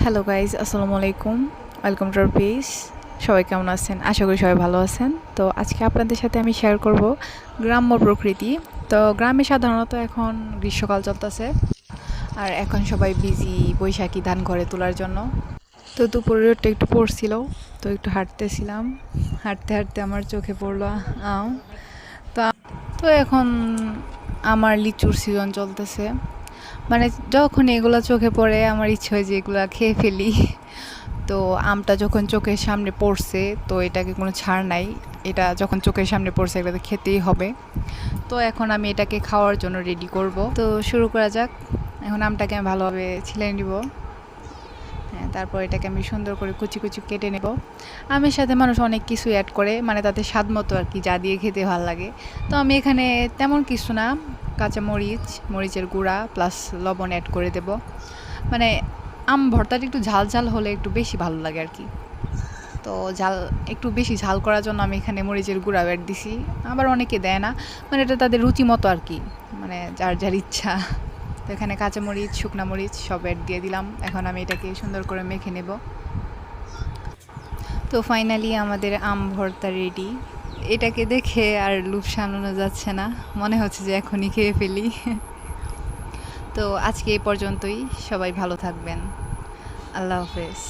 Hello guys, আসসালামু আলাইকুম। Welcome to our page. সবাই কেমন আছেন? আশা করি সবাই ভালো আছেন। তো আজকে আপনাদের সাথে আমি শেয়ার করব গ্রাম্য প্রকৃতি। তো গ্রামে সাধারণত এখন গ্রীষ্মকাল চলতেছে, আর এখন সবাই বিজি বৈশাখী ধান ঘরে তোলার জন্য। তো দুপুরে রোদটা একটু পড়ছিল, তো একটু হাঁটতেছিলাম। হাঁটতে হাঁটতে আমার চোখে পড়লো আম। তো তো এখন আমার লিচুর সিজন চলতেছে। মানে যখন এগুলো চোখে পড়ে আমার ইচ্ছে হয় যে এগুলো খেয়ে ফেলি। তো আমটা যখন চোখের সামনে পড়ছে, তো এটাকে কোনো ছাড় নাই। এটা যখন চোখের সামনে পড়ছে, এটাকে খেতেই হবে। তো এখন আমি এটাকে খাওয়ার জন্য রেডি করব। তো শুরু করা যাক। এখন আমটাকে আমি ভালোভাবে ছিলে নিব। হ্যাঁ, তারপর এটাকে আমি সুন্দর করে কুচি কুচি কেটে নেব। আমের সাথে মানুষ অনেক কিছু অ্যাড করে, মানে তাতে স্বাদ মতো আর কি, যা দিয়ে খেতে ভালো লাগে। তো আমি এখানে তেমন কিছু না, কাঁচা মরিচ, মরিচের গুঁড়া প্লাস লবণ অ্যাড করে দেব। মানে আম ভর্তাটা একটু ঝাল ঝাল হলে একটু বেশি ভালো লাগে আর কি। তো ঝাল একটু বেশি ঝাল করার জন্য আমি এখানে মরিচের গুঁড়া অ্যাড দিছি। আবার অনেকে দেয় না, মানে এটা তাদের রুচি মতো আর কি, মানে যার যার ইচ্ছা। তো এখানে কাঁচামরিচ, শুকনা মরিচ সব অ্যাড দিয়ে দিলাম। এখন আমি এটাকে সুন্দর করে মেখে নেব। তো ফাইনালি আমাদের আম ভর্তা রেডি। এটাকে দেখে আর লোভ সামলানো যাচ্ছে না, মনে হচ্ছে যে এখনই খেয়ে ফেলি। তো আজকে এই পর্যন্তই। সবাই ভালো থাকবেন। আল্লাহ হাফেজ।